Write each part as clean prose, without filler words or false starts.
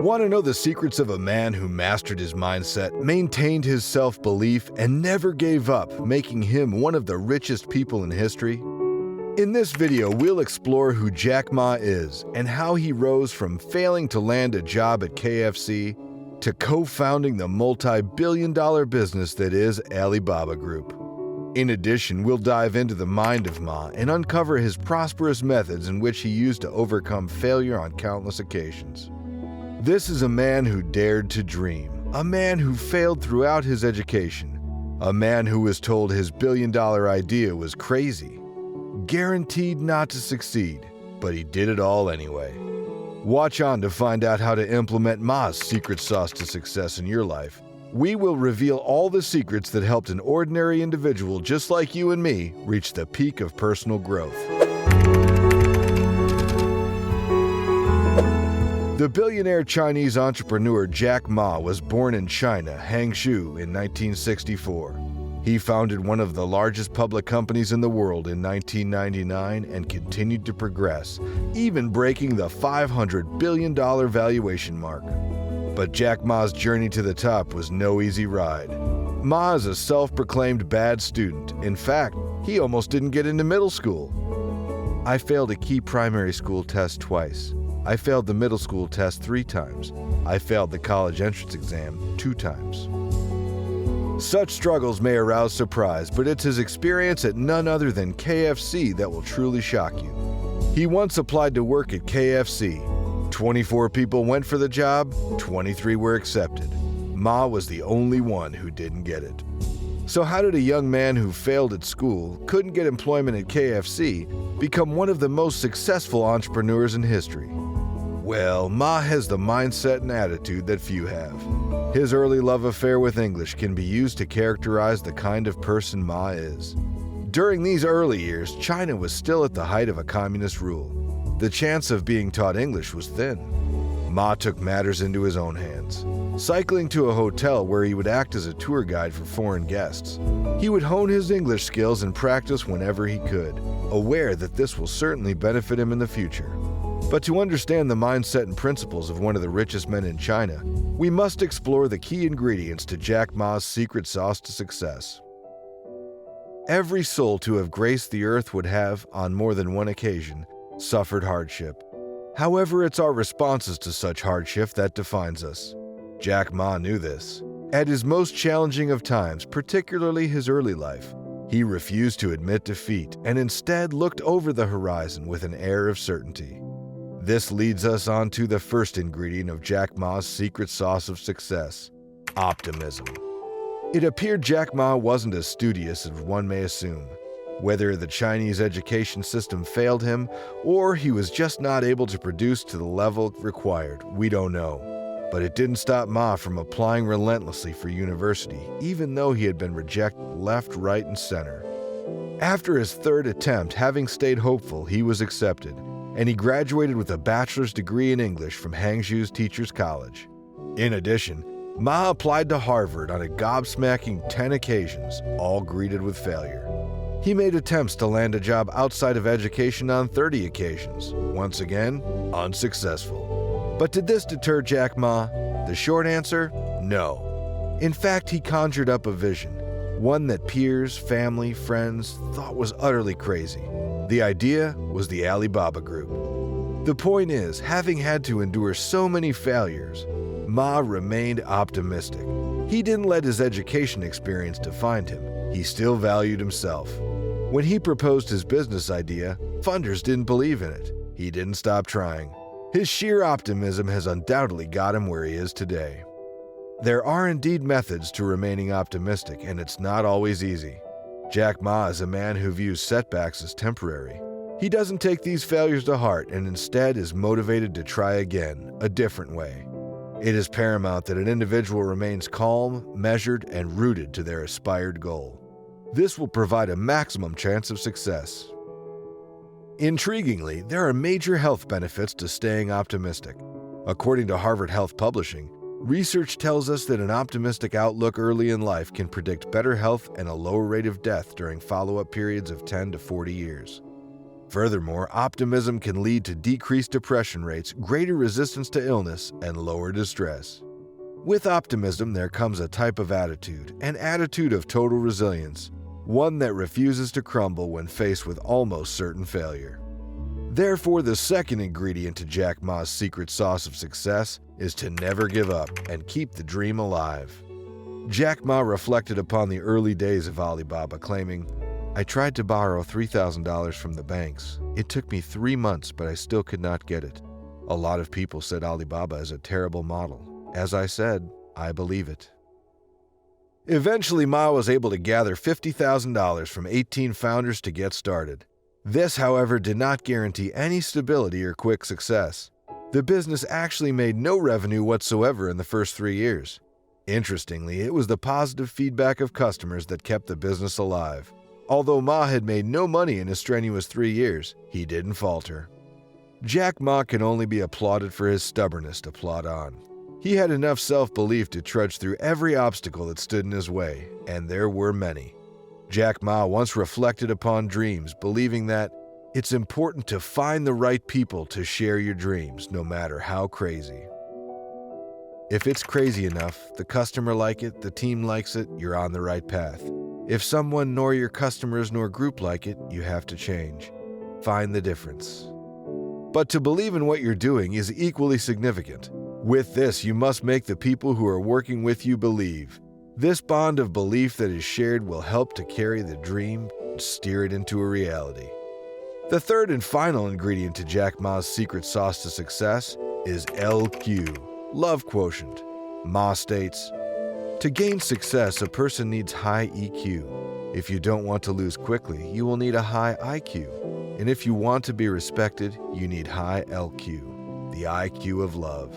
Want to know the secrets of a man who mastered his mindset, maintained his self-belief, and never gave up, making him one of the richest people in history? In this video, we'll explore who Jack Ma is and how he rose from failing to land a job at KFC to co-founding the multi-billion-dollar business that is Alibaba Group. In addition, we'll dive into the mind of Ma and uncover his prosperous methods in which he used to overcome failure on countless occasions. This is a man who dared to dream, a man who failed throughout his education, a man who was told his billion-dollar idea was crazy, guaranteed not to succeed, but he did it all anyway. Watch on to find out how to implement Ma's secret sauce to success in your life. We will reveal all the secrets that helped an ordinary individual just like you and me reach the peak of personal growth. The billionaire Chinese entrepreneur Jack Ma was born in China, Hangzhou, in 1964. He founded one of the largest public companies in the world in 1999 and continued to progress, even breaking the $500 billion valuation mark. But Jack Ma's journey to the top was no easy ride. Ma is a self-proclaimed bad student. In fact, he almost didn't get into middle school. I failed a key primary school test twice. I failed the middle school test 3 times. I failed the college entrance exam 2 times. Such struggles may arouse surprise, but it's his experience at none other than KFC that will truly shock you. He once applied to work at KFC. 24 people went for the job, 23 were accepted. Ma was the only one who didn't get it. So how did a young man who failed at school, couldn't get employment at KFC, become one of the most successful entrepreneurs in history? Well, Ma has the mindset and attitude that few have. His early love affair with English can be used to characterize the kind of person Ma is. During these early years, China was still at the height of a communist rule. The chance of being taught English was thin. Ma took matters into his own hands, cycling to a hotel where he would act as a tour guide for foreign guests. He would hone his English skills and practice whenever he could, aware that this will certainly benefit him in the future. But to understand the mindset and principles of one of the richest men in China, we must explore the key ingredients to Jack Ma's secret sauce to success. Every soul to have graced the earth would have, on more than one occasion, suffered hardship. However, it's our responses to such hardship that defines us. Jack Ma knew this. At his most challenging of times, particularly his early life, he refused to admit defeat and instead looked over the horizon with an air of certainty. This leads us on to the first ingredient of Jack Ma's secret sauce of success: optimism. It appeared Jack Ma wasn't as studious as one may assume. Whether the Chinese education system failed him or he was just not able to produce to the level required, we don't know. But it didn't stop Ma from applying relentlessly for university, even though he had been rejected left, right, and center. After his 3rd attempt, having stayed hopeful, he was accepted, and he graduated with a bachelor's degree in English from Hangzhou's Teachers College. In addition, Ma applied to Harvard on a gobsmacking 10 occasions, all greeted with failure. He made attempts to land a job outside of education on 30 occasions, once again, unsuccessful. But did this deter Jack Ma? The short answer, no. In fact, he conjured up a vision, one that peers, family, friends thought was utterly crazy. The idea was the Alibaba Group. The point is, having had to endure so many failures, Ma remained optimistic. He didn't let his education experience define him. He still valued himself. When he proposed his business idea, funders didn't believe in it. He didn't stop trying. His sheer optimism has undoubtedly got him where he is today. There are indeed methods to remaining optimistic, and it's not always easy. Jack Ma is a man who views setbacks as temporary. He doesn't take these failures to heart and instead is motivated to try again, a different way. It is paramount that an individual remains calm, measured, and rooted to their aspired goal. This will provide a maximum chance of success. Intriguingly, there are major health benefits to staying optimistic. According to Harvard Health Publishing, research tells us that an optimistic outlook early in life can predict better health and a lower rate of death during follow-up periods of 10 to 40 years. Furthermore, optimism can lead to decreased depression rates, greater resistance to illness, and lower distress. With optimism, there comes a type of attitude, an attitude of total resilience, one that refuses to crumble when faced with almost certain failure. Therefore, the second ingredient to Jack Ma's secret sauce of success is to never give up and keep the dream alive. Jack Ma reflected upon the early days of Alibaba, claiming, "I tried to borrow $3,000 from the banks. It took me 3 months, but I still could not get it. A lot of people said Alibaba is a terrible model. As I said, I believe it." Eventually, Ma was able to gather $50,000 from 18 founders to get started. This, however, did not guarantee any stability or quick success. The business actually made no revenue whatsoever in the first 3 years. Interestingly, it was the positive feedback of customers that kept the business alive. Although Ma had made no money in his strenuous 3 years, he didn't falter. Jack Ma can only be applauded for his stubbornness to plod on. He had enough self-belief to trudge through every obstacle that stood in his way, and there were many. Jack Ma once reflected upon dreams, believing that it's important to find the right people to share your dreams, no matter how crazy. If it's crazy enough, the customer like it, the team likes it, you're on the right path. If someone nor your customers nor group like it, you have to change. Find the difference. But to believe in what you're doing is equally significant. With this, you must make the people who are working with you believe. This bond of belief that is shared will help to carry the dream and steer it into a reality. The third and final ingredient to Jack Ma's secret sauce to success is LQ, love quotient. Ma states, "To gain success, a person needs high EQ. If you don't want to lose quickly, you will need a high IQ. And if you want to be respected, you need high LQ, the IQ of love."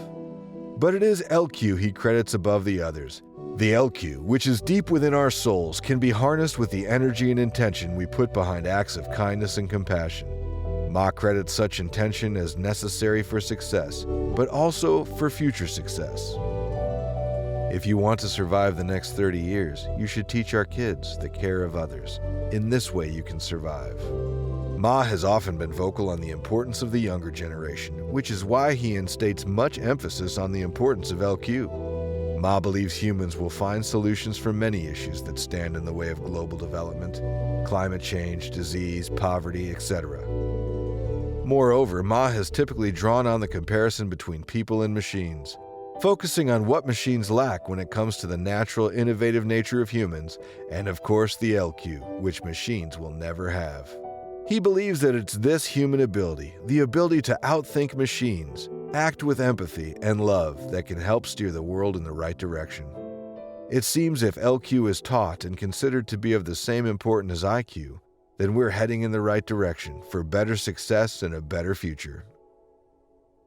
But it is LQ he credits above the others. The LQ, which is deep within our souls, can be harnessed with the energy and intention we put behind acts of kindness and compassion. Ma credits such intention as necessary for success, but also for future success. If you want to survive the next 30 years, you should teach our kids the care of others. In this way, you can survive. Ma has often been vocal on the importance of the younger generation, which is why he instates much emphasis on the importance of LQ. Ma believes humans will find solutions for many issues that stand in the way of global development, climate change, disease, poverty, etc. Moreover, Ma has typically drawn on the comparison between people and machines, focusing on what machines lack when it comes to the natural, innovative nature of humans, and of course the LQ, which machines will never have. He believes that it's this human ability, the ability to outthink machines, act with empathy and love, that can help steer the world in the right direction. It seems if LQ is taught and considered to be of the same importance as IQ, then we're heading in the right direction for better success and a better future.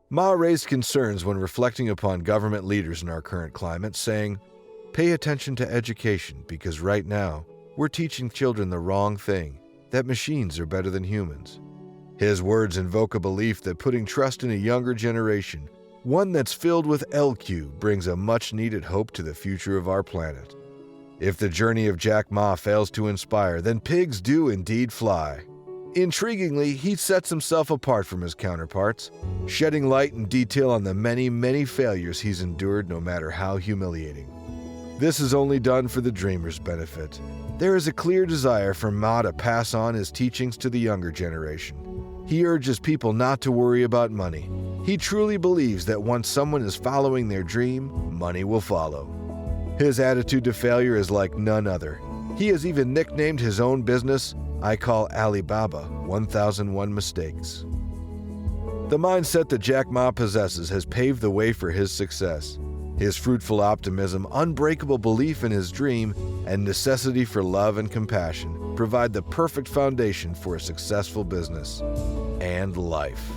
Ma raised concerns when reflecting upon government leaders in our current climate, saying, "Pay attention to education because right now we're teaching children the wrong thing, that machines are better than humans." His words invoke a belief that putting trust in a younger generation, one that's filled with LQ, brings a much-needed hope to the future of our planet. If the journey of Jack Ma fails to inspire, then pigs do indeed fly. Intriguingly, he sets himself apart from his counterparts, shedding light and detail on the many, many failures he's endured, no matter how humiliating. This is only done for the dreamer's benefit. There is a clear desire for Ma to pass on his teachings to the younger generation. He urges people not to worry about money. He truly believes that once someone is following their dream, money will follow. His attitude to failure is like none other. He has even nicknamed his own business, "I call Alibaba 1001 Mistakes." The mindset that Jack Ma possesses has paved the way for his success. His fruitful optimism, unbreakable belief in his dream, and necessity for love and compassion provide the perfect foundation for a successful business and life.